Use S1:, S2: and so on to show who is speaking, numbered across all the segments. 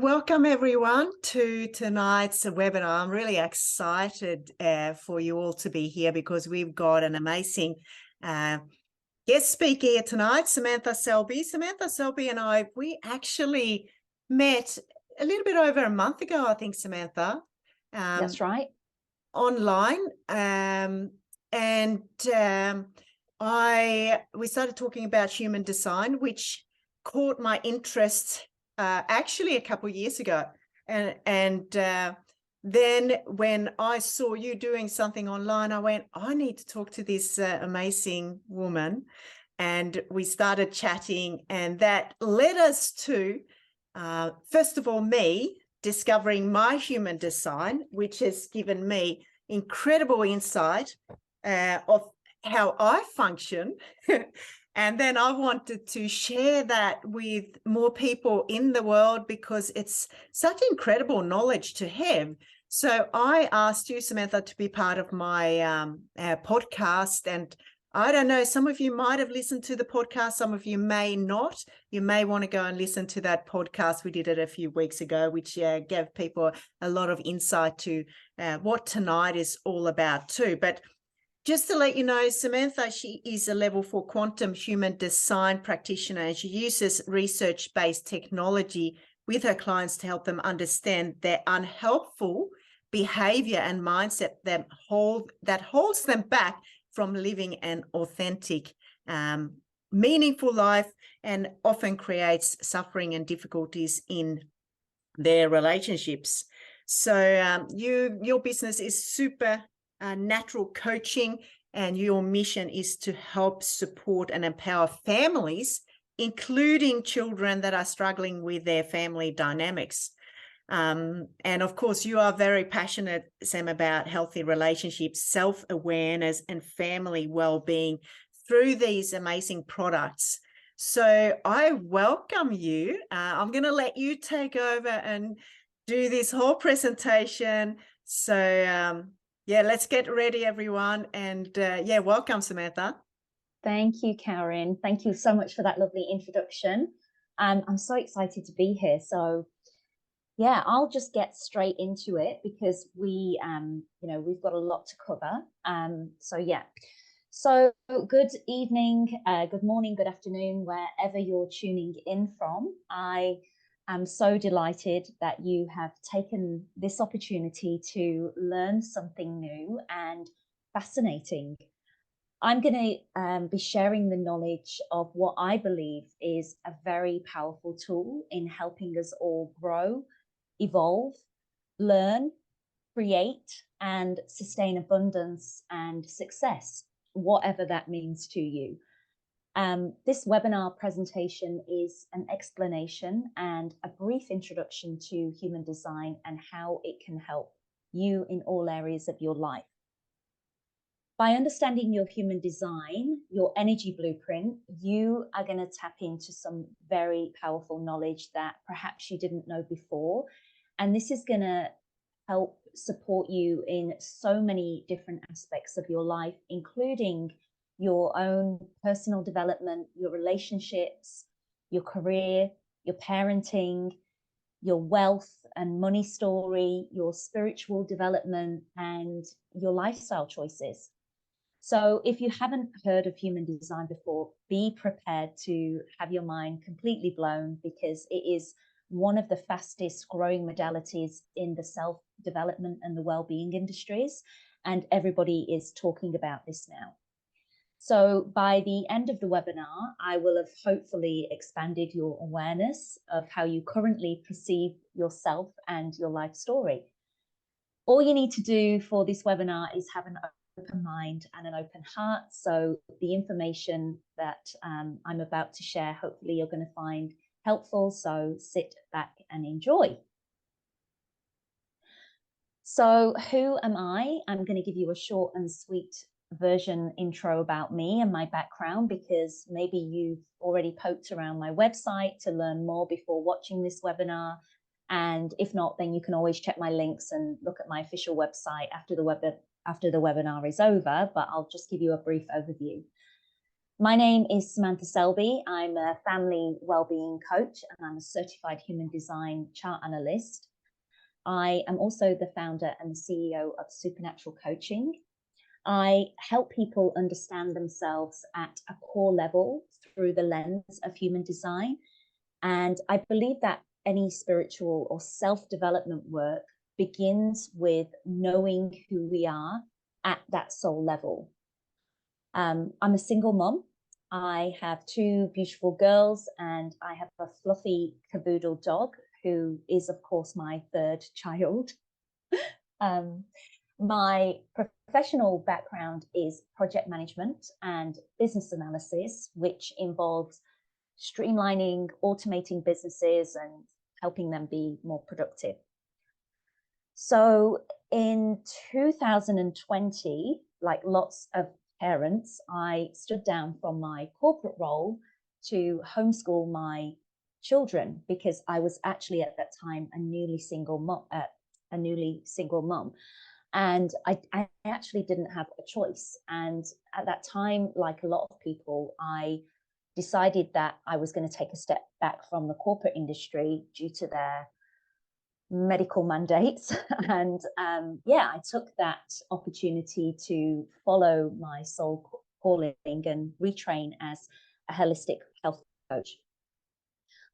S1: Welcome everyone to tonight's webinar. I'm really excited for you all to be here because we've got an amazing guest speaker here tonight, Samantha Selby. Samantha Selby and we actually met a little bit over a month ago, I think, Samantha.
S2: That's right.
S1: Online. We started talking about human design, which caught my interest actually a couple of years ago. And then when I saw you doing something online, I went, I need to talk to this amazing woman. And we started chatting, and that led us to, first of all, me discovering my human design, which has given me incredible insight of how I function. And then I wanted to share that with more people in the world because it's such incredible knowledge to have. So I asked you, Samantha, to be part of my podcast. And I don't know, some of you might have listened to the podcast, some of you may not. You may want to go and listen to that podcast. We did it a few weeks ago, which gave people a lot of insight to what tonight is all about too. But just to let you know, Samantha, she is a level 4 quantum human design practitioner, and she uses research-based technology with her clients to help them understand their unhelpful behavior and mindset that holds them back from living an authentic, meaningful life, and often creates suffering and difficulties in their relationships. So your business is super natural coaching, and your mission is to help support and empower families, including children that are struggling with their family dynamics. And of course, you are very passionate, Sam, about healthy relationships, self-awareness, and family well-being through these amazing products. So I welcome you. I'm going to let you take over and do this whole presentation. So yeah, let's get ready, everyone. And yeah, welcome, Samantha.
S2: Thank you, Karen. Thank you so much for that lovely introduction. I'm so excited to be here. So yeah, I'll just get straight into it because we've got a lot to cover. So yeah. So good evening, good morning, good afternoon, wherever you're tuning in from. I'm so delighted that you have taken this opportunity to learn something new and fascinating. I'm going to be sharing the knowledge of what I believe is a very powerful tool in helping us all grow, evolve, learn, create, and sustain abundance and success, whatever that means to you. This webinar presentation is an explanation and a brief introduction to human design and how it can help you in all areas of your life. By understanding your human design, your energy blueprint, you are going to tap into some very powerful knowledge that perhaps you didn't know before. And this is going to help support you in so many different aspects of your life, including your own personal development, your relationships, your career, your parenting, your wealth and money story, your spiritual development, and your lifestyle choices. So if you haven't heard of human design before, be prepared to have your mind completely blown, because it is one of the fastest growing modalities in the self-development and the well-being industries, and everybody is talking about this now. So by the end of the webinar, I will have hopefully expanded your awareness of how you currently perceive yourself and your life story. All you need to do for this webinar is have an open mind and an open heart. So the information that I'm about to share, hopefully you're going to find helpful. So sit back and enjoy. So who am I? I'm going to give you a short and sweet version intro about me and my background, because maybe you've already poked around my website to learn more before watching this webinar. And if not, then you can always check my links and look at my official website after the webinar is over, but I'll just give you a brief overview. My name is Samantha Selby. I'm a family wellbeing coach and I'm a certified human design chart analyst. I am also the founder and the CEO of Supernatural Coaching. I help people understand themselves at a core level through the lens of human design. And I believe that any spiritual or self-development work begins with knowing who we are at that soul level. I'm a single mom. I have two beautiful girls and I have a fluffy caboodle dog who is, of course, my third child. My professional background is project management and business analysis, which involves streamlining, automating businesses and helping them be more productive. So in 2020, like lots of parents, I stood down from my corporate role to homeschool my children because I was actually at that time a newly single mom. And I actually didn't have a choice. And at that time, like a lot of people, I decided that I was going to take a step back from the corporate industry due to their medical mandates. And I took that opportunity to follow my soul calling and retrain as a holistic health coach.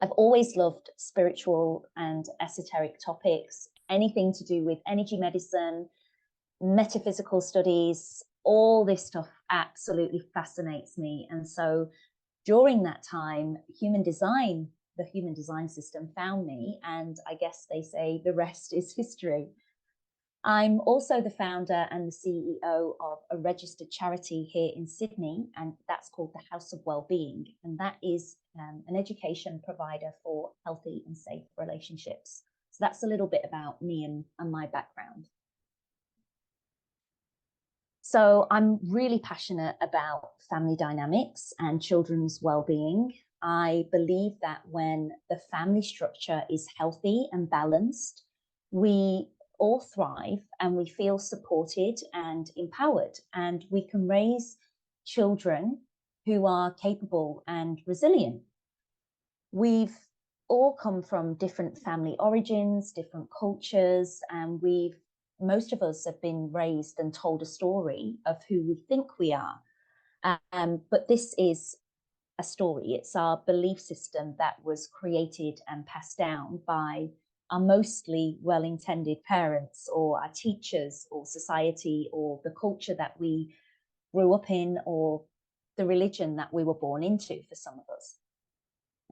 S2: I've always loved spiritual and esoteric topics, anything to do with energy medicine, metaphysical studies, all this stuff absolutely fascinates me. And so during that time, the human design system found me, and I guess they say the rest is history. I'm also the founder and the CEO of a registered charity here in Sydney, and that's called the House of Wellbeing. And that is an education provider for healthy and safe relationships. So that's a little bit about me and my background. So I'm really passionate about family dynamics and children's well-being. I believe that when the family structure is healthy and balanced, we all thrive and we feel supported and empowered, and we can raise children who are capable and resilient. We've all come from different family origins, different cultures, and most of us have been raised and told a story of who we think we are. But this is a story. It's our belief system that was created and passed down by our mostly well-intended parents or our teachers or society or the culture that we grew up in or the religion that we were born into for some of us.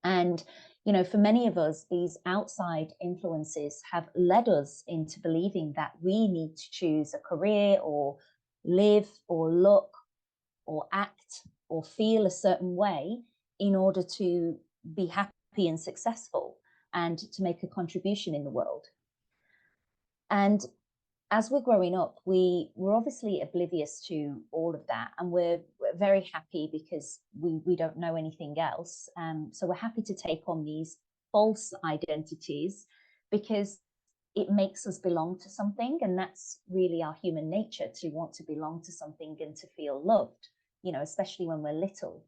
S2: And, you know, for many of us, these outside influences have led us into believing that we need to choose a career or live or look or act or feel a certain way in order to be happy and successful and to make a contribution in the world. And as we're growing up, we're obviously oblivious to all of that, and we're very happy because we don't know anything else. So we're happy to take on these false identities because it makes us belong to something, and that's really our human nature, to want to belong to something and to feel loved, you know, especially when we're little.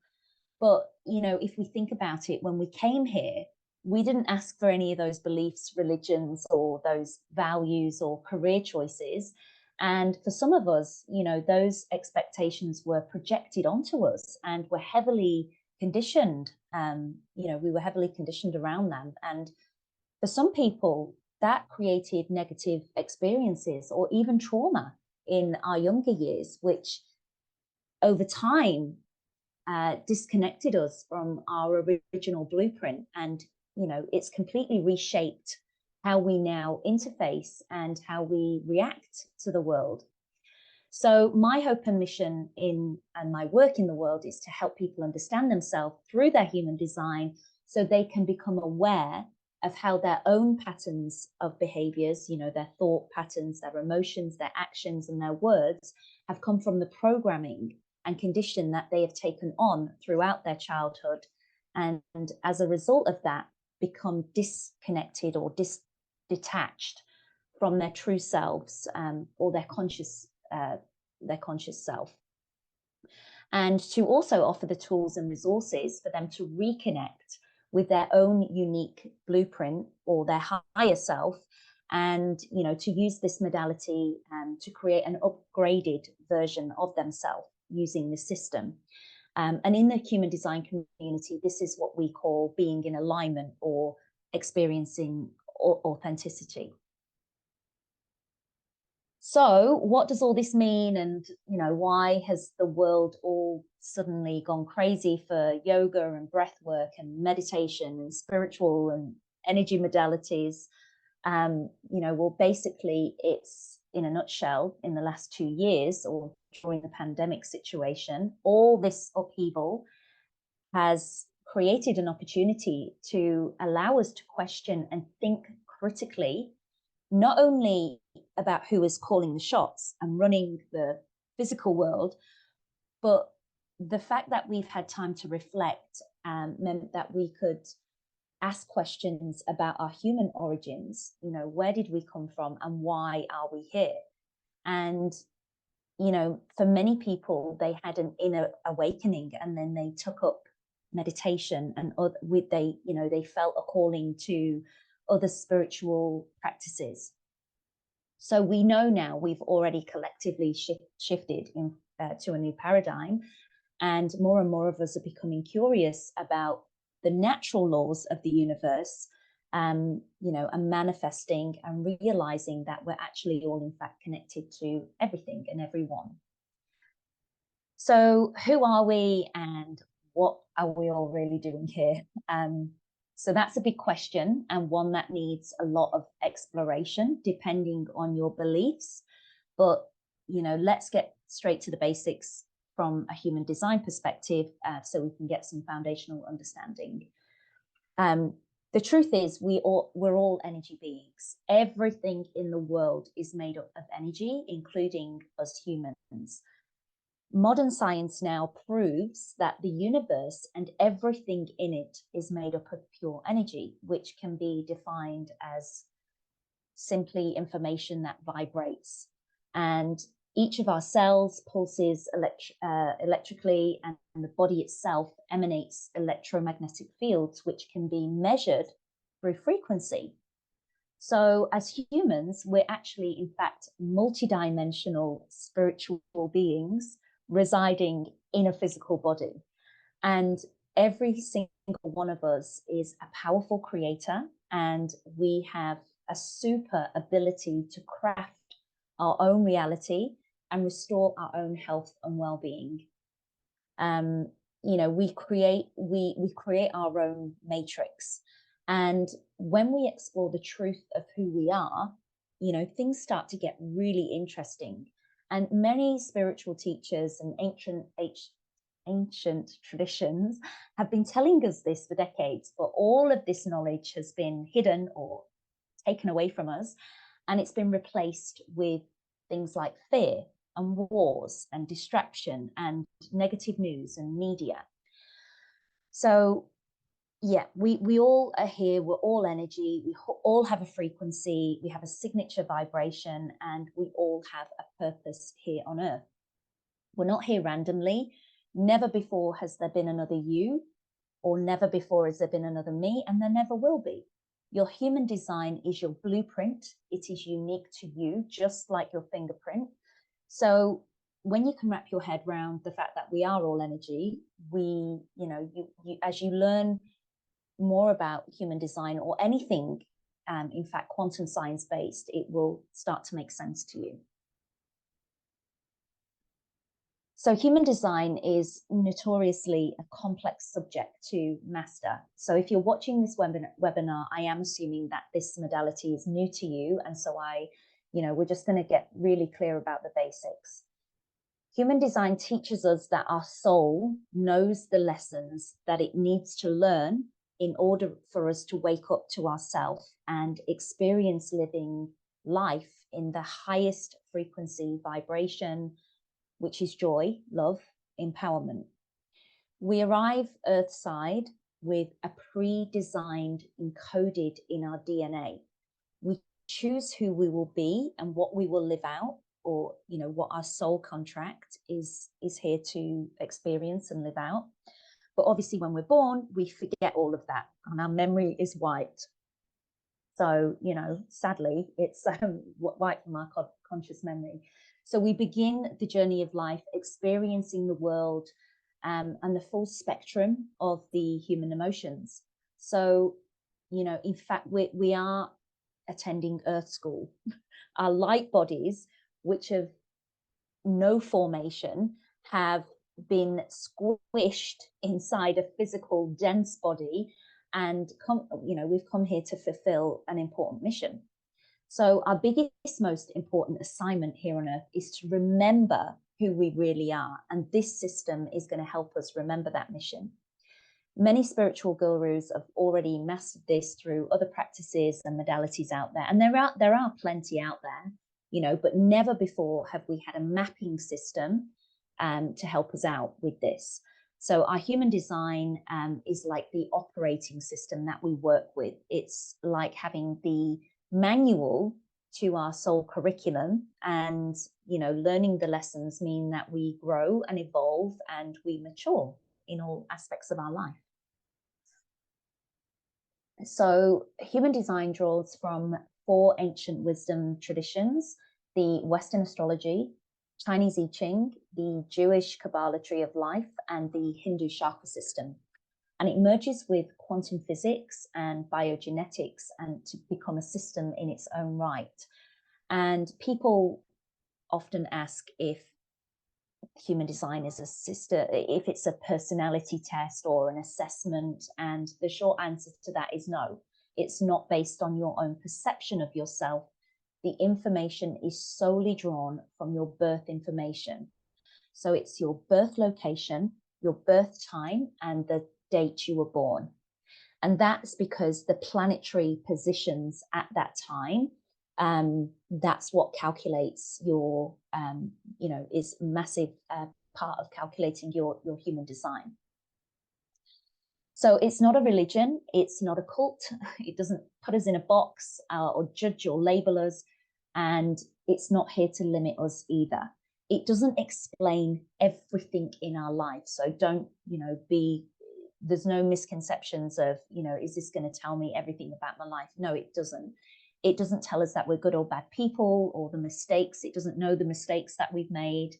S2: But, you know, if we think about it, when we came here, we didn't ask for any of those beliefs, religions, or those values or career choices. And for some of us, you know, those expectations were projected onto us and were heavily conditioned. We were heavily conditioned around them. And for some people, that created negative experiences or even trauma in our younger years, which over time disconnected us from our original blueprint. And you know, it's completely reshaped how we now interface and how we react to the world. So my hope and mission and my work in the world is to help people understand themselves through their human design so they can become aware of how their own patterns of behaviors, you know, their thought patterns, their emotions, their actions, and their words have come from the programming and condition that they have taken on throughout their childhood. And as a result of that, become disconnected or detached from their true selves or their conscious self. and to also offer the tools and resources for them to reconnect with their own unique blueprint or their higher self, and to use this modality to create an upgraded version of themselves using the system. And in the human design community, this is what we call being in alignment or experiencing authenticity. So what does all this mean? And, why has the world all suddenly gone crazy for yoga and breath work and meditation and spiritual and energy modalities? Well, basically, it's, in a nutshell, in the last 2 years or during the pandemic situation, all this upheaval has created an opportunity to allow us to question and think critically, not only about who is calling the shots and running the physical world, but the fact that we've had time to reflect meant that we could ask questions about our human origins. Where did we come from and why are we here? And, for many people, they had an inner awakening, and then they took up meditation, and they felt a calling to other spiritual practices. So we know now we've already collectively shifted to a new paradigm, and more of us are becoming curious about the natural laws of the universe, and manifesting and realizing that we're actually all in fact connected to everything and everyone. So who are we, and what are we all really doing here? So that's a big question, and one that needs a lot of exploration depending on your beliefs. But, let's get straight to the basics from a human design perspective, so we can get some foundational understanding. The truth is we're all energy beings. Everything in the world is made up of energy, including us humans. Modern science now proves that the universe and everything in it is made up of pure energy, which can be defined as simply information that vibrates. And each of our cells pulses electrically, and the body itself emanates electromagnetic fields, which can be measured through frequency. So as humans, we're actually, in fact, multidimensional spiritual beings residing in a physical body. And every single one of us is a powerful creator, and we have a super ability to craft our own reality and restore our own health and well-being. We create our own matrix. And when we explore the truth of who we are, things start to get really interesting. And many spiritual teachers and ancient traditions have been telling us this for decades, but all of this knowledge has been hidden or taken away from us, and it's been replaced with things like fear and wars and distraction and negative news and media. So yeah, we all are here, we're all energy, we all have a frequency, we have a signature vibration, and we all have a purpose here on earth. We're not here randomly. Never before has there been another you, or never before has there been another me, and there never will be. Your human design is your blueprint. It is unique to you, just like your fingerprint. So when you can wrap your head around the fact that we are all energy, as you learn more about human design or anything, in fact, quantum science based, it will start to make sense to you. So human design is notoriously a complex subject to master. So if you're watching this webinar, I am assuming that this modality is new to you. And so we're just going to get really clear about the basics. Human design teaches us that our soul knows the lessons that it needs to learn in order for us to wake up to ourselves and experience living life in the highest frequency vibration, which is joy, love, empowerment. We arrive earthside with a pre-designed, encoded in our DNA. We choose who we will be and what we will live out or, you know, what our soul contract is here to experience and live out. But obviously when we're born, we forget all of that and our memory is wiped. So, you know, sadly, it's wiped from our conscious memory. So we begin the journey of life experiencing the world and the full spectrum of the human emotions. So, you know, in fact, we are attending Earth School. Our light bodies, which have no formation, have been squished inside a physical, dense body, and we've come here to fulfill an important mission. So our biggest, most important assignment here on Earth is to remember who we really are, and this system is going to help us remember that mission. Many spiritual gurus have already mastered this through other practices and modalities out there, and there are plenty out there, you know, but never before have we had a mapping system to help us out with this. So our human design is like the operating system that we work with. It's like having the manual to our soul curriculum, and, you know, learning the lessons mean that we grow and evolve and we mature in all aspects of our life. So human design draws from 4 ancient wisdom traditions: the Western astrology, Chinese I Ching, the Jewish Kabbalah tree of life, and the Hindu chakra system. And it merges with quantum physics and biogenetics and to become a system in its own right. And people often ask if human design is if it's a personality test or an assessment, and the short answer to that is no. It's not based on your own perception of yourself. The information is solely drawn from your birth information. So it's your birth location, your birth time, and the date you were born. And that's because the planetary positions at that time, that's what calculates your, is massive part of calculating your human design. So it's not a religion, it's not a cult, it doesn't put us in a box or judge or label us, and it's not here to limit us either. It doesn't explain everything in our life. So don't, there's no misconceptions of, is this going to tell me everything about my life? No, it doesn't. It doesn't tell us that we're good or bad people or the mistakes. It doesn't know the mistakes that we've made.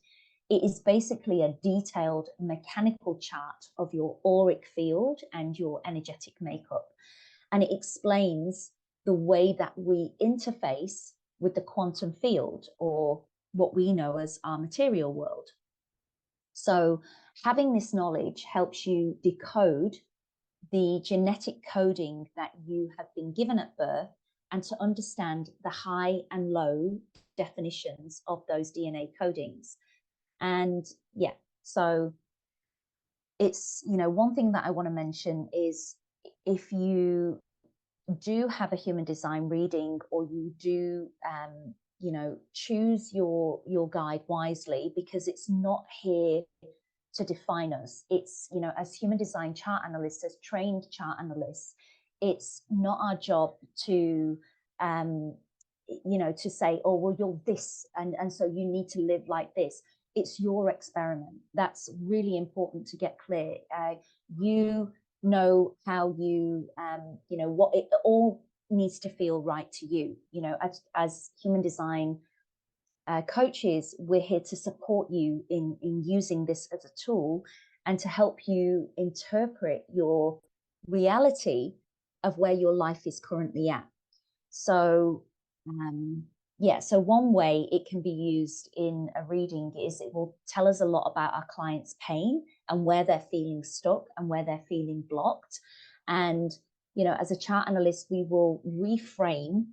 S2: It is basically a detailed mechanical chart of your auric field and your energetic makeup. And it explains the way that we interface with the quantum field, or what we know as our material world. So having this knowledge helps you decode the genetic coding that you have been given at birth, and to understand the high and low definitions of those DNA codings. And yeah, so it's, one thing that I want to mention is, if you do have a human design reading, or you do choose your guide wisely, because it's not here to define us. It's, as human design chart analysts, as trained chart analysts, it's not our job to to say, oh well, you're this, and so you need to live like this. It's your experiment. That's really important to get clear. You know how you what it all needs to feel right to you. As human design coaches, we're here to support you in using this as a tool, and to help you interpret your reality of where your life is currently at. So so one way it can be used in a reading is, it will tell us a lot about our client's pain and where they're feeling stuck and where they're feeling blocked. And, as a chart analyst, we will reframe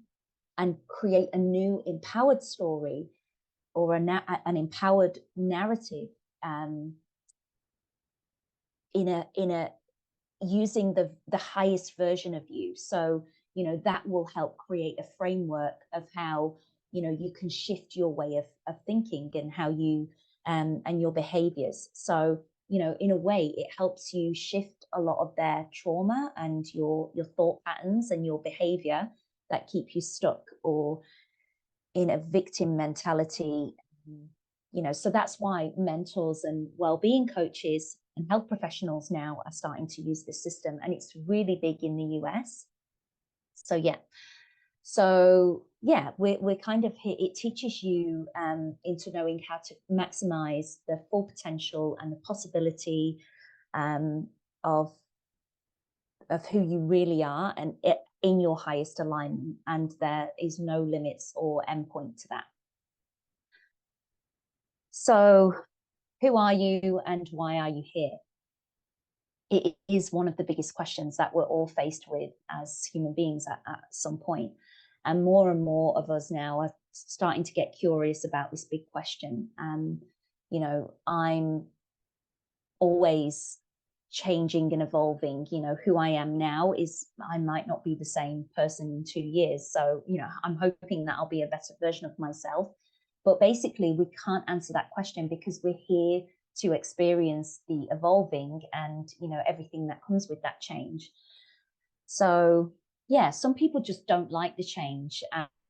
S2: and create a new empowered story, or an empowered narrative in a using the highest version of you. So, that will help create a framework of how, you can shift your way of thinking, and how you and your behaviors. So, in a way, it helps you shift a lot of their trauma and your thought patterns and your behavior that keep you stuck, or in a victim mentality. You know, so that's why mentors and well-being coaches and health professionals now are starting to use this system, and it's really big in the US. So yeah, we're kind of here. It teaches you into knowing how to maximize the full potential and the possibility of who you really are, and in your highest alignment, and there is no limits or endpoint to that. So who are you and why are you here? It is one of the biggest questions that we're all faced with as human beings at some point. And more of us now are starting to get curious about this big question. You know, I'm always changing and evolving. You know, who I am now is, I might not be the same person in 2 years. So, you know, I'm hoping that I'll be a better version of myself. But basically, we can't answer that question because we're here to experience the evolving and, you know, everything that comes with that change. So yeah, some people just don't like the change.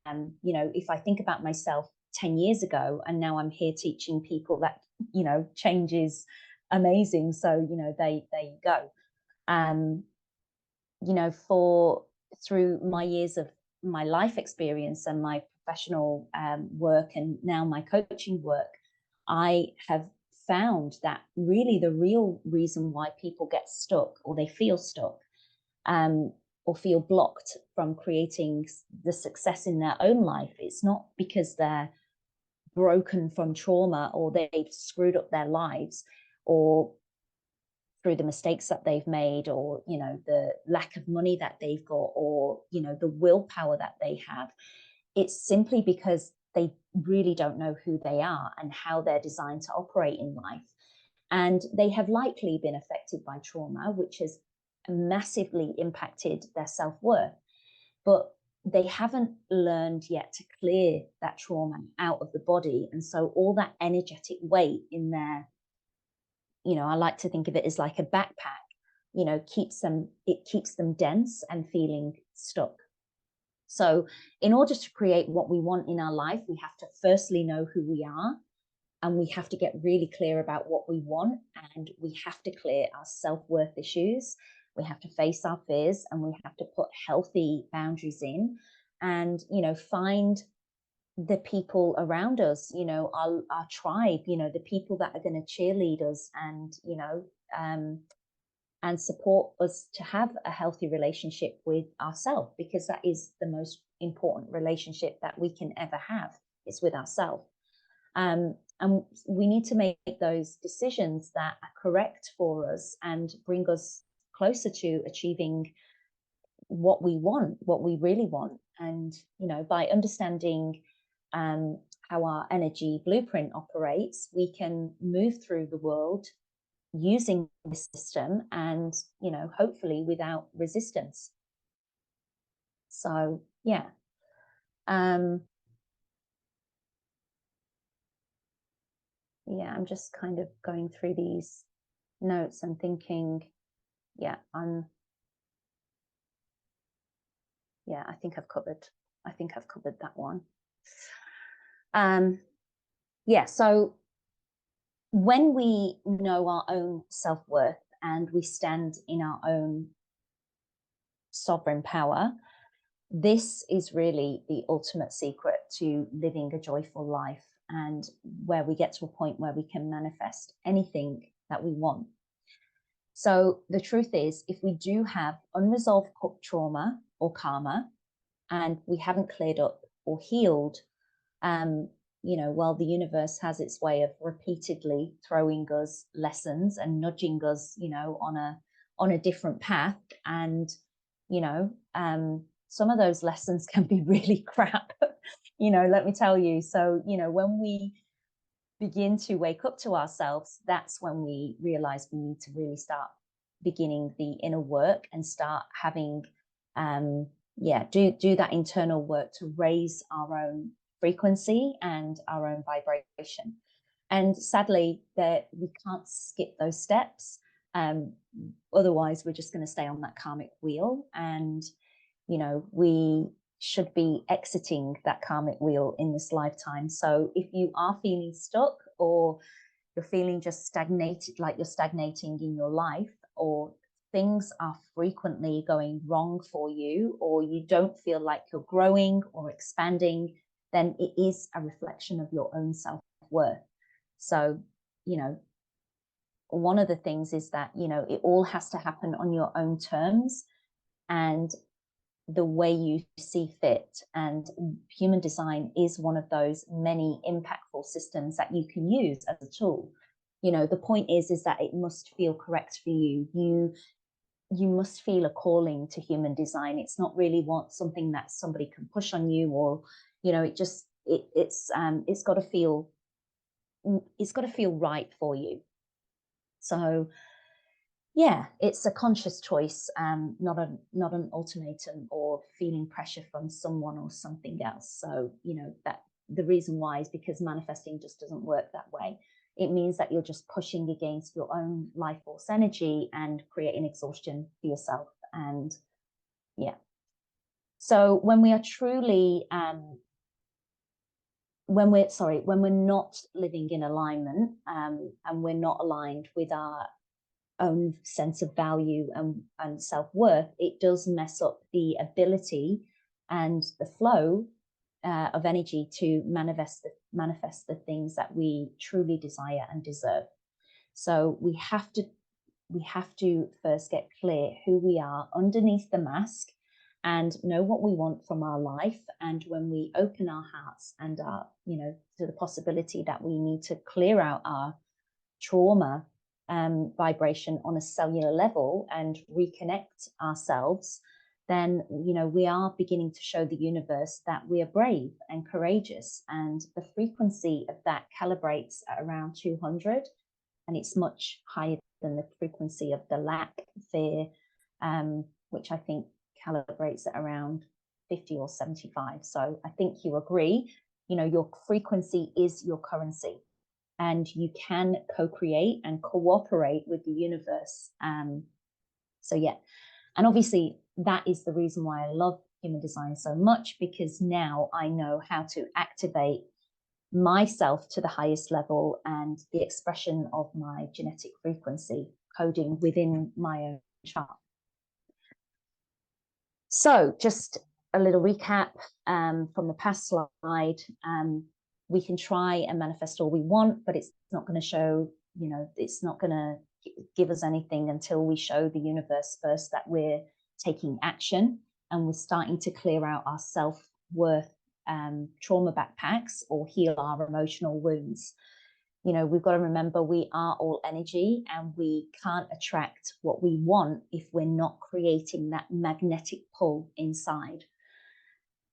S2: And you know, if I think about myself 10 years ago, and now I'm here teaching people that, you know, change is amazing. So, you know, there you go. You know, through my years of my life experience and my professional work, and now my coaching work, I have found that really the real reason why people get stuck, or they feel stuck, or feel blocked from creating the success in their own life, it's not because they're broken from trauma, or they've screwed up their lives, or through the mistakes that they've made, or, you know, the lack of money that they've got, or, you know, the willpower that they have. It's simply because they really don't know who they are and how they're designed to operate in life. And they have likely been affected by trauma, which has massively impacted their self-worth. But they haven't learned yet to clear that trauma out of the body. And so all that energetic weight in their, you know, I like to think of it as like a backpack, you know, keeps them dense and feeling stuck. So in order to create what we want in our life, we have to firstly know who we are, and we have to get really clear about what we want, and we have to clear our self-worth issues. We have to face our fears, and we have to put healthy boundaries in, and, you know, find the people around us, you know, our tribe, you know, the people that are going to cheerlead us and, you know, and support us to have a healthy relationship with ourselves, because that is the most important relationship that we can ever have, is with ourselves. And we need to make those decisions that are correct for us and bring us closer to achieving what we want, what we really want. And, you know, by understanding how our energy blueprint operates, we can move through the world using the system, and, you know, hopefully without resistance. So yeah. Yeah, I'm just kind of going through these notes and thinking, yeah, I think I've covered that one. Yeah, so when we know our own self-worth and we stand in our own sovereign power, this is really the ultimate secret to living a joyful life, and where we get to a point where we can manifest anything that we want. So the truth is, if we do have unresolved trauma or karma, and we haven't cleared up or healed, you know, well, the universe has its way of repeatedly throwing us lessons and nudging us, you know, on a different path. And, you know, some of those lessons can be really crap, you know, let me tell you. So, you know, when we begin to wake up to ourselves, that's when we realize we need to really start beginning the inner work and start having, do that internal work to raise our own frequency and our own vibration. And sadly, that we can't skip those steps. Otherwise, we're just going to stay on that karmic wheel. And, you know, we should be exiting that karmic wheel in this lifetime. So if you are feeling stuck, or you're feeling just stagnated, like you're stagnating in your life, or things are frequently going wrong for you, or you don't feel like you're growing or expanding, then it is a reflection of your own self-worth. So, you know, one of the things is that, you know, it all has to happen on your own terms and the way you see fit. And human design is one of those many impactful systems that you can use as a tool. You know, the point is that it must feel correct for you. You must feel a calling to human design. It's not really something that somebody can push on you, or, you know, it's got to feel right for you. So yeah, it's a conscious choice, not an ultimatum or feeling pressure from someone or something else. So, you know, that the reason why is because manifesting just doesn't work that way. It means that you're just pushing against your own life force energy and creating exhaustion for yourself. And yeah, so when we are truly when we're not living in alignment, and we're not aligned with our own sense of value and self-worth, it does mess up the ability and the flow of energy to manifest the things that we truly desire and deserve. So we have to first get clear who we are underneath the mask and know what we want from our life. And when we open our hearts and our, you know, to the possibility that we need to clear out our trauma vibration on a cellular level and reconnect ourselves, then, you know, we are beginning to show the universe that we are brave and courageous. And the frequency of that calibrates at around 200, and it's much higher than the frequency of the lack, fear, which I think calibrates at around 50 or 75. So I think you agree, you know, your frequency is your currency, and you can co-create and cooperate with the universe. So yeah, and obviously that is the reason why I love human design so much, because now I know how to activate myself to the highest level and the expression of my genetic frequency coding within my own chart. So just a little recap from the past slide. We can try and manifest all we want, but it's not going to show, you know, it's not going to give us anything until we show the universe first that we're taking action and we're starting to clear out our self-worth trauma backpacks or heal our emotional wounds. You know, we've got to remember we are all energy, and we can't attract what we want if we're not creating that magnetic pull inside.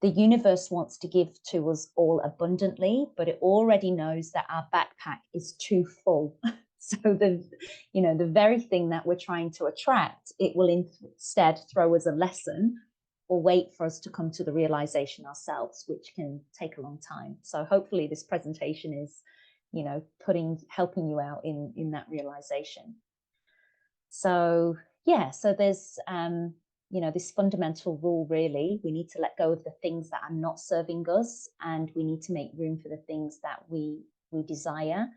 S2: The universe wants to give to us all abundantly, but it already knows that our backpack is too full. So the very thing that we're trying to attract, it will instead throw us a lesson or wait for us to come to the realization ourselves, which can take a long time. So hopefully this presentation is, you know, helping you out in that realization. So yeah, so there's you know, this fundamental rule, really, we need to let go of the things that are not serving us, and we need to make room for the things that we desire,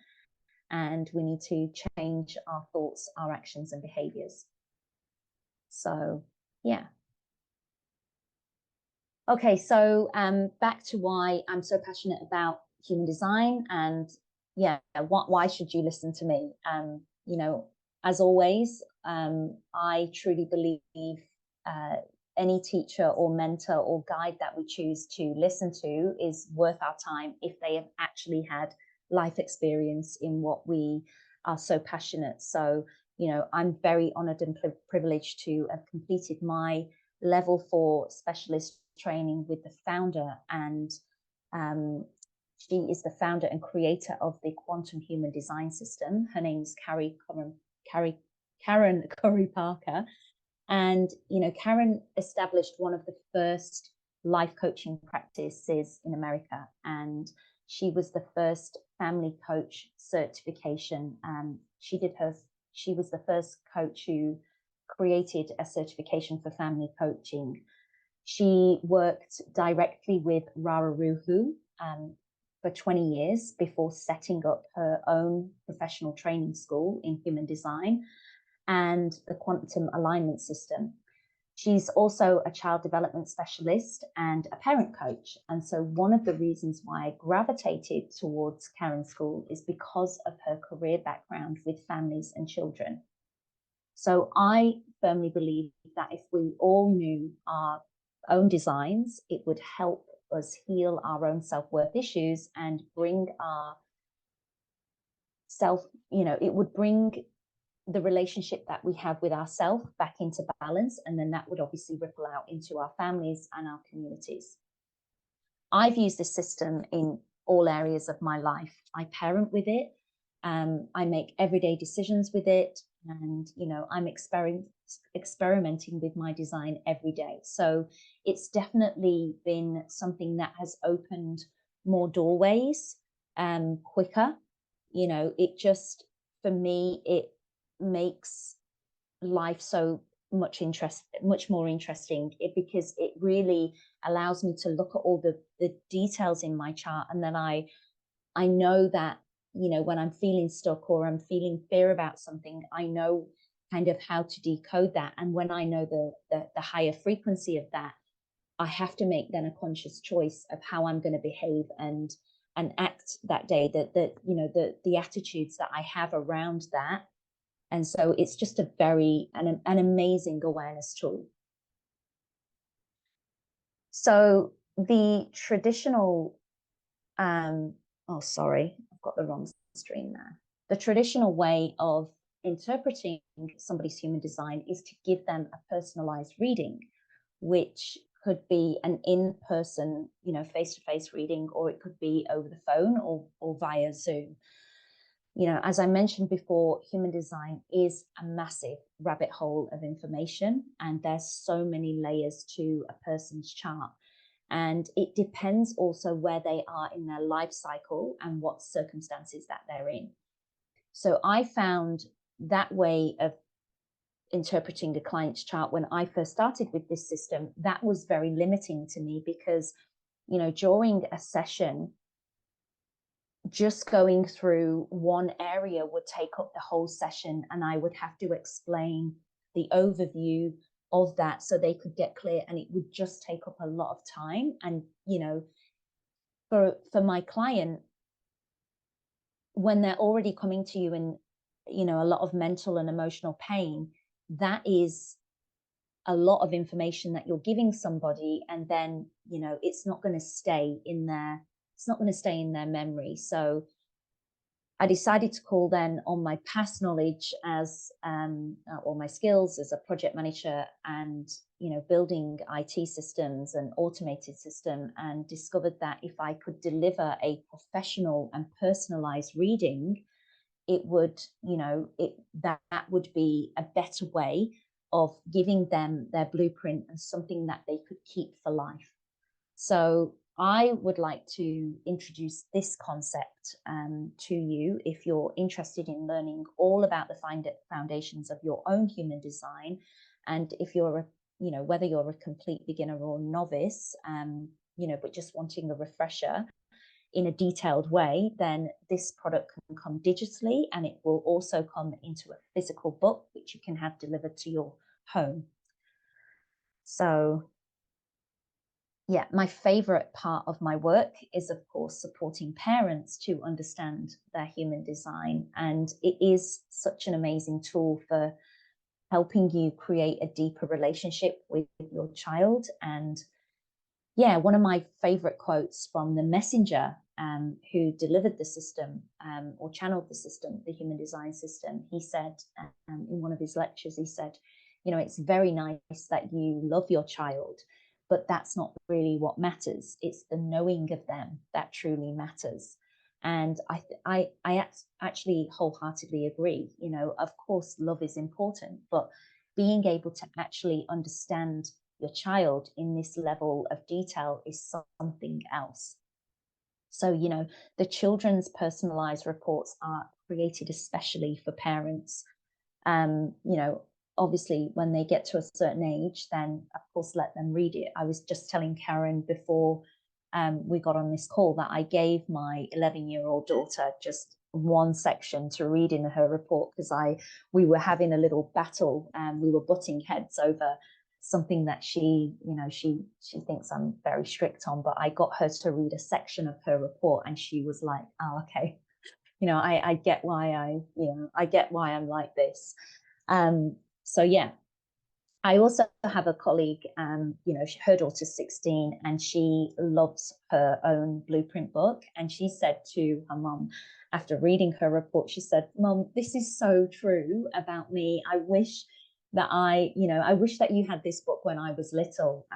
S2: and we need to change our thoughts, our actions and behaviors. So yeah. Okay, so back to why I'm so passionate about human design, and yeah, why should you listen to me? You know, as always, I truly believe any teacher or mentor or guide that we choose to listen to is worth our time if they have actually had life experience in what we are so passionate. So, you know, I'm very honored and privileged to have completed my level 4 specialist training with the founder, and she is the founder and creator of the quantum human design system. Her name's Karen Curry Parker. And, you know, Karen established one of the first life coaching practices in America, and she was the first family coach certification. She was the first coach who created a certification for family coaching. She worked directly with Rararuhu for 20 years before setting up her own professional training school in human design and the quantum alignment system. She's also a child development specialist and a parent coach. And so one of the reasons why I gravitated towards Karen's school is because of her career background with families and children. So I firmly believe that if we all knew our own designs, it would help us heal our own self-worth issues and bring our self, it would bring the relationship that we have with ourselves back into balance. And then that would obviously ripple out into our families and our communities. I've used this system in all areas of my life. I parent with it. I make everyday decisions with it. And, I'm experimenting with my design every day. So it's definitely been something that has opened more doorways quicker. It just, for me, it makes life so much more interesting because it really allows me to look at all the details in my chart, and then I know that when I'm feeling stuck or I'm feeling fear about something, I know kind of how to decode that. And when I know the higher frequency of that, I have to make then a conscious choice of how I'm going to behave and act that day, the attitudes that I have around that. And so it's just an amazing awareness tool. So the traditional, sorry, I've got the wrong screen there. The traditional way of interpreting somebody's human design is to give them a personalized reading, which could be an in-person, face-to-face reading, or it could be over the phone or via Zoom. As I mentioned before, human design is a massive rabbit hole of information, and there's so many layers to a person's chart. And it depends also where they are in their life cycle and what circumstances that they're in. So I found that way of interpreting a client's chart when I first started with this system, that was very limiting to me because, during a session, just going through one area would take up the whole session, and I would have to explain the overview of that so they could get clear, and it would just take up a lot of time. And for my client, when they're already coming to you in a lot of mental and emotional pain, that is a lot of information that you're giving somebody, and then it's not going to stay in their memory. So I decided to call then on my past knowledge as or my skills as a project manager and building IT systems and automated system, and discovered that if I could deliver a professional and personalized reading, it would that would be a better way of giving them their blueprint and something that they could keep for life. So I would like to introduce this concept to you if you're interested in learning all about the foundations of your own human design. And if you're, whether you're a complete beginner or novice, but just wanting a refresher in a detailed way, then this product can come digitally, and it will also come into a physical book, which you can have delivered to your home. So yeah, my favorite part of my work is, of course, supporting parents to understand their human design. And it is such an amazing tool for helping you create a deeper relationship with your child. And yeah, one of my favorite quotes from the messenger who delivered the system or channeled the system, the human design system, he said in one of his lectures, he said, it's very nice that you love your child, but that's not really what matters. It's the knowing of them that truly matters. And I actually wholeheartedly agree. Of course, love is important, but being able to actually understand your child in this level of detail is something else. So, the children's personalized reports are created especially for parents. obviously when they get to a certain age, then of course let them read it. I was just telling Karen before we got on this call that I gave my 11-year-old daughter just one section to read in her report, because we were having a little battle and we were butting heads over something that she thinks I'm very strict on, but I got her to read a section of her report and she was like, oh, okay, I get why I get why I'm like this. So yeah, I also have a colleague, her daughter's 16 and she loves her own blueprint book. And she said to her mom, after reading her report, she said, Mom, this is so true about me. I wish that I wish that you had this book when I was little.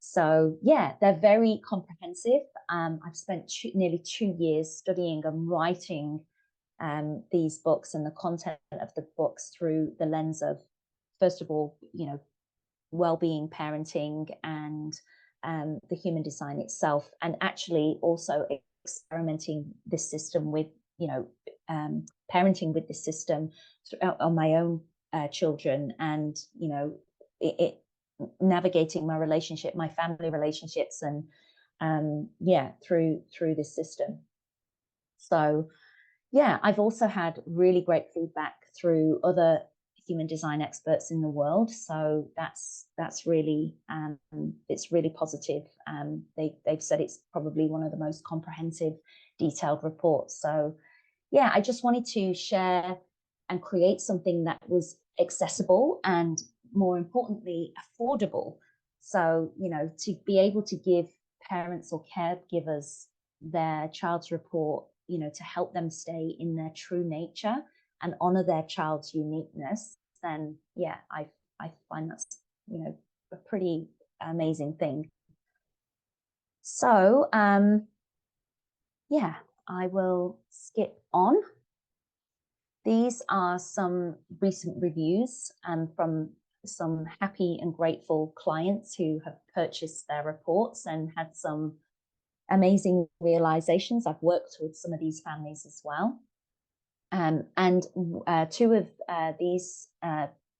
S2: So yeah, they're very comprehensive. I've spent nearly 2 years studying and writing these books and the content of the books through the lens of, first of all, well-being, parenting, and the human design itself, and actually also experimenting this system with, parenting with this system on my own children, and it navigating my relationship, my family relationships, and through this system. So yeah, I've also had really great feedback through other human design experts in the world. So that's really it's really positive. They've said it's probably one of the most comprehensive, detailed reports. So yeah, I just wanted to share and create something that was accessible and, more importantly, affordable. So to be able to give parents or caregivers their child's report, to help them stay in their true nature and honor their child's uniqueness, then yeah, I find that's a pretty amazing thing. So yeah, I will skip on. These are some recent reviews from some happy and grateful clients who have purchased their reports and had some amazing realizations. I've worked with some of these families as well. And two of these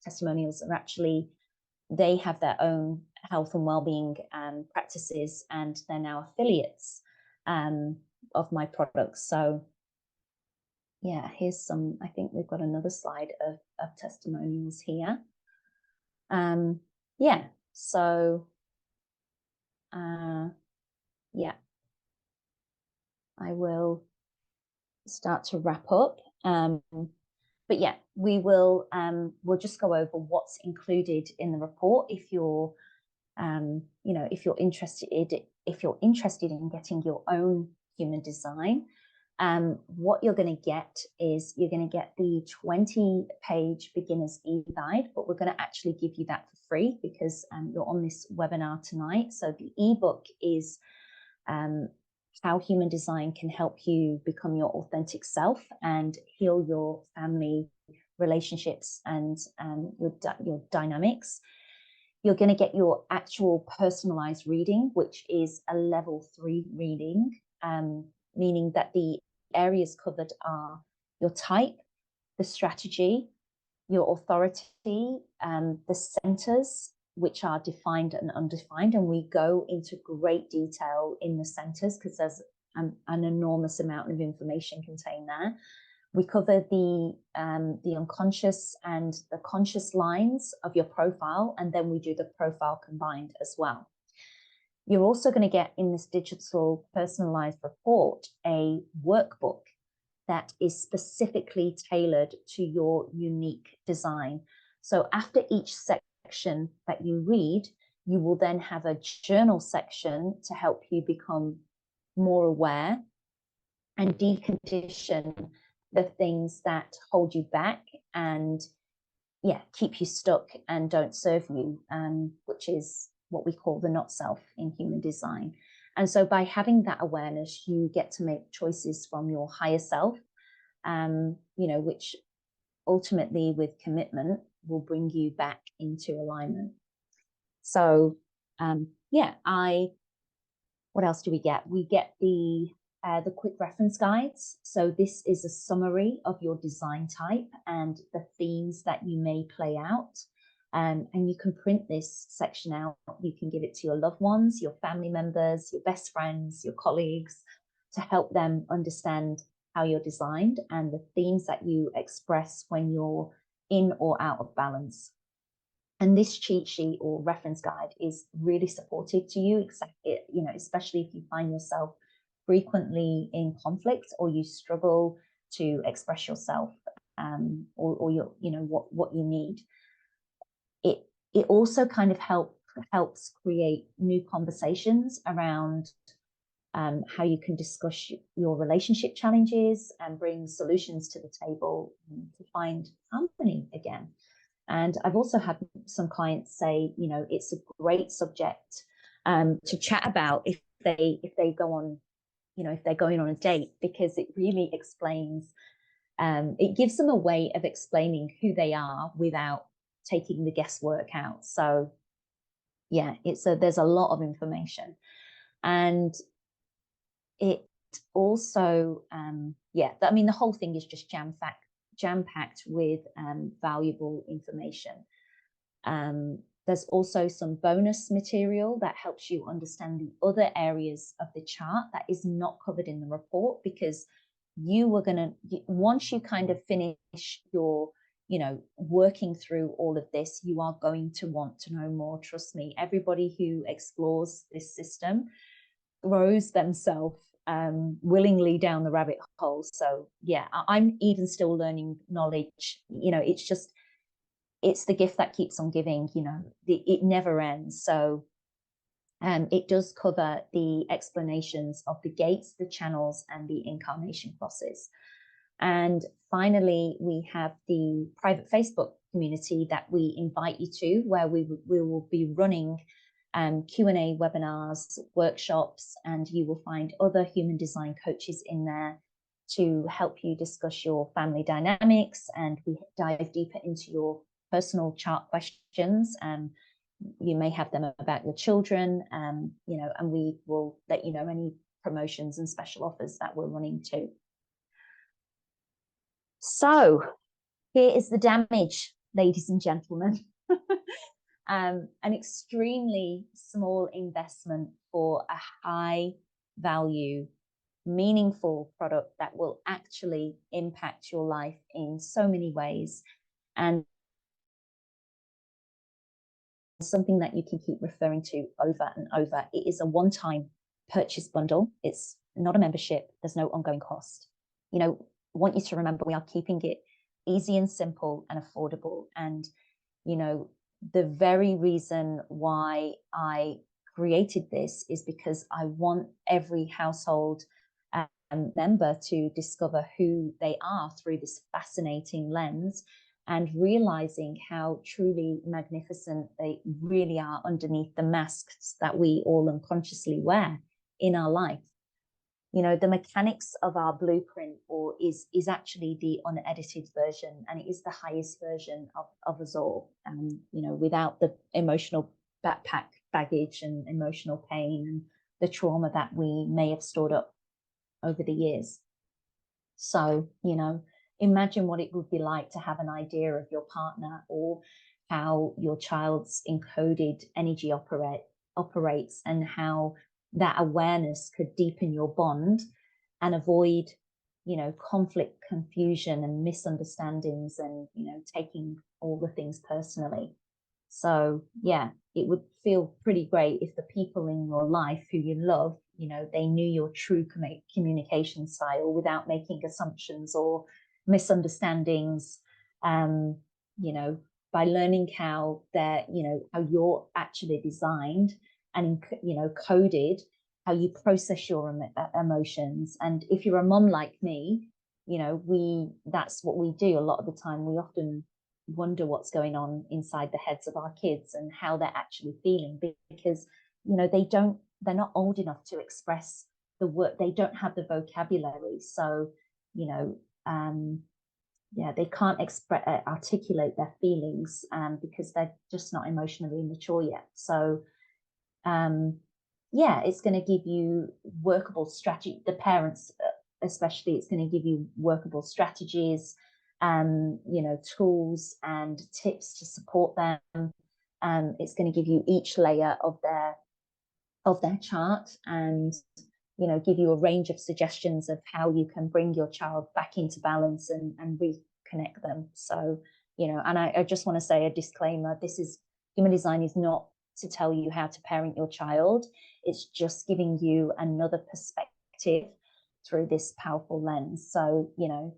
S2: testimonials are actually, they have their own health and well-being practices, and they're now affiliates of my products. So yeah, here's some, I think we've got another slide of testimonials here. Yeah, so yeah, I will start to wrap up. But yeah, we'll just go over what's included in the report. If you're if you're interested in getting your own human design, what you're going to get is you're going to get the 20-page beginner's e-guide, but we're going to actually give you that for free because you're on this webinar tonight. So the ebook is how human design can help you become your authentic self and heal your family relationships and your dynamics. You're going to get your actual personalized reading, which is a level 3 reading, meaning that the areas covered are your type, the strategy, your authority, the centers, which are defined and undefined. And we go into great detail in the centers because there's an enormous amount of information contained there. We cover the unconscious and the conscious lines of your profile, and then we do the profile combined as well. You're also going to get in this digital personalized report a workbook that is specifically tailored to your unique design. So after each section that you read, you will then have a journal section to help you become more aware and decondition the things that hold you back and keep you stuck and don't serve you, which is what we call the not self in human design. And so by having that awareness, you get to make choices from your higher self, which ultimately with commitment will bring you back into alignment. So what else do we get? We get the the quick reference guides. So this is a summary of your design type and the themes that you may play out. And you can print this section out. You can give it to your loved ones, your family members, your best friends, your colleagues, to help them understand how you're designed and the themes that you express when you're in or out of balance. And this cheat sheet or reference guide is really supportive to you, especially if you find yourself frequently in conflict or you struggle to express yourself, or what you need. It also kind of helps create new conversations around how you can discuss your relationship challenges and bring solutions to the table to find harmony again. And I've also had some clients say, it's a great subject to chat about if they go on, if they're going on a date, because it really explains, it gives them a way of explaining who they are without taking the guesswork out. So yeah, there's a lot of information, and it also, the whole thing is just jam-packed with valuable information. There's also some bonus material that helps you understand the other areas of the chart that is not covered in the report, because once you kind of finish your working through all of this, you are going to want to know more. Trust me, everybody who explores this system throws themselves willingly down the rabbit hole. So yeah, I'm even still learning knowledge. It's the gift that keeps on giving. It never ends. So it does cover the explanations of the gates, the channels, and the incarnation crosses. And finally, we have the private Facebook community that we invite you to, where we will be running Q&A webinars, workshops, and you will find other human design coaches in there to help you discuss your family dynamics, and we dive deeper into your personal chart questions. You may have them about your children, and we will let you know any promotions and special offers that we're running too. So here is the damage, ladies and gentlemen. An extremely small investment for a high value, meaningful product that will actually impact your life in so many ways, and something that you can keep referring to over and over. It is a one-time purchase bundle. It's not a membership. There's no ongoing cost. I want you to remember, we are keeping it easy and simple and affordable. And the very reason why I created this is because I want every household member to discover who they are through this fascinating lens, and realizing how truly magnificent they really are underneath the masks that we all unconsciously wear in our life. The mechanics of our blueprint is actually the unedited version, and it is the highest version of us all. Without the emotional baggage and emotional pain and the trauma that we may have stored up over the years. So, imagine what it would be like to have an idea of your partner, or how your child's encoded energy operates, and how that awareness could deepen your bond and avoid, conflict, confusion, and misunderstandings, and, taking all the things personally. So yeah, it would feel pretty great if the people in your life who you love, they knew your true communication style without making assumptions or misunderstandings, by learning how how you're actually designed and, coded, how you process your emotions. And if you're a mom like me, that's what we do a lot of the time. We often wonder what's going on inside the heads of our kids and how they're actually feeling, because they're not old enough to express the word. They don't have the vocabulary, so they can't articulate their feelings because they're just not emotionally mature yet. So yeah, it's going to give you workable strategy. The parents, especially, it's going to give you workable strategies, you know, tools and tips to support them. It's going to give you each layer of their chart, and you know, give you a range of suggestions of how you can bring your child back into balance and reconnect them. So, you know, and I just want to say a disclaimer: human design is not to tell you how to parent your child. It's just giving you another perspective through this powerful lens. So, you know,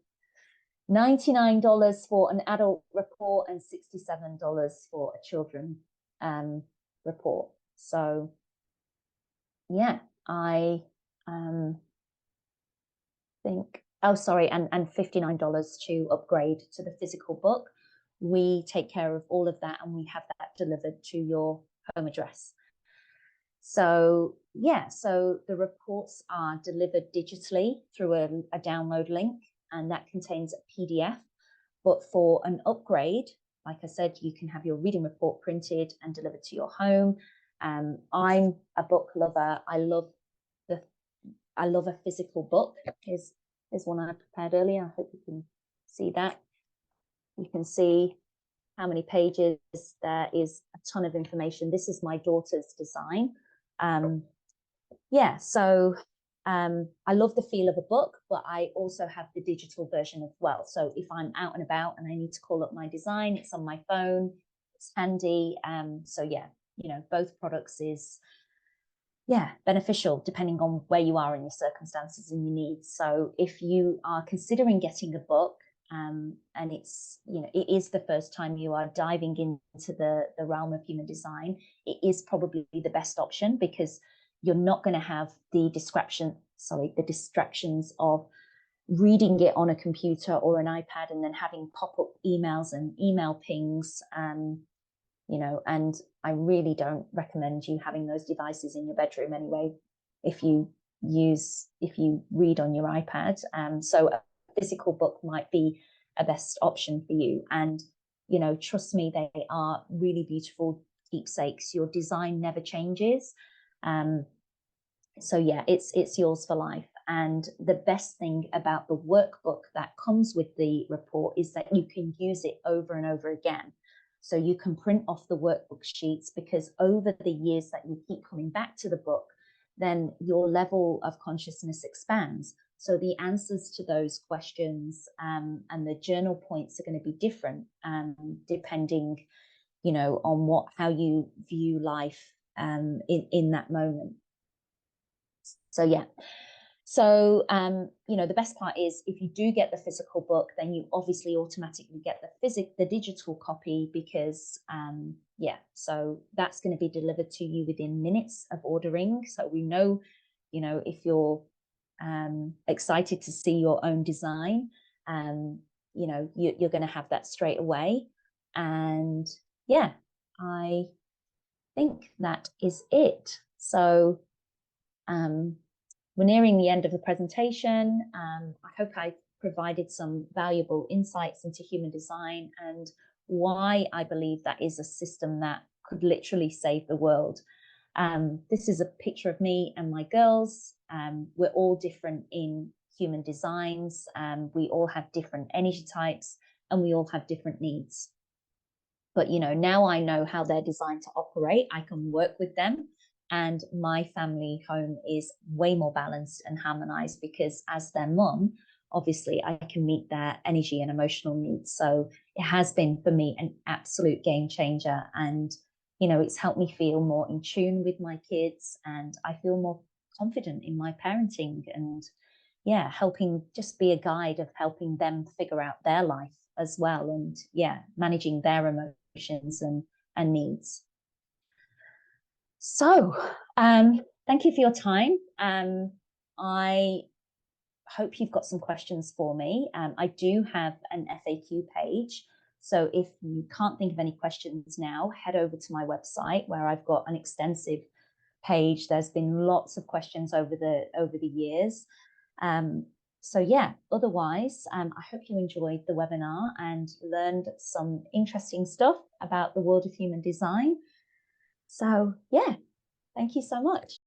S2: $99 for an adult report and $67 for a children report. So yeah, I think, oh, sorry, and $59 to upgrade to the physical book. We take care of all of that, and we have that delivered to your home address. So yeah, so the reports are delivered digitally through a download link, and that contains a PDF. But for an upgrade, like I said, you can have your reading report printed and delivered to your home. I'm a book lover. I love a physical book. Here's one I prepared earlier. I hope you can see that. You can see how many pages. There is a ton of information. This is my daughter's design. Yeah, so I love the feel of a book, but I also have the digital version as well. So if I'm out and about and I need to call up my design, it's on my phone, it's handy. So yeah, you know, both products is, yeah, beneficial depending on where you are in your circumstances and your needs. So if you are considering getting a book, and it's, you know, it is the first time you are diving into the realm of human design, it is probably the best option, because you're not going to have the distractions of reading it on a computer or an iPad and then having pop-up emails and email pings, you know, and I really don't recommend you having those devices in your bedroom anyway, if you read on your iPad. So a physical book might be a best option for you. And, you know, trust me, they are really beautiful keepsakes. Your design never changes. So yeah, it's yours for life. And the best thing about the workbook that comes with the report is that you can use it over and over again. So you can print off the workbook sheets, because over the years that you keep coming back to the book, then your level of consciousness expands. So the answers to those questions and the journal points are going to be different, depending, you know, on how you view life in that moment. So yeah. So, you know, the best part is if you do get the physical book, then you obviously automatically get the digital copy, because, yeah, so that's going to be delivered to you within minutes of ordering. So we know, you know, if you're excited to see your own design, you know, you're going to have that straight away. And yeah, I think that is it. So, we're nearing the end of the presentation. I hope I provided some valuable insights into human design and why I believe that is a system that could literally save the world. This is a picture of me and my girls. We're all different in human designs. We all have different energy types, and we all have different needs. But, you know, now I know how they're designed to operate. I can work with them. And my family home is way more balanced and harmonized, because as their mum, obviously I can meet their energy and emotional needs. So it has been for me an absolute game changer. And, you know, it's helped me feel more in tune with my kids, and I feel more confident in my parenting, and yeah, just be a guide of helping them figure out their life as well. And yeah, managing their emotions and needs. So, thank you for your time. I hope you've got some questions for me. I do have an FAQ page. So if you can't think of any questions now, head over to my website, where I've got an extensive page. There's been lots of questions over the years. So yeah, otherwise, I hope you enjoyed the webinar and learned some interesting stuff about the world of human design. So yeah, thank you so much.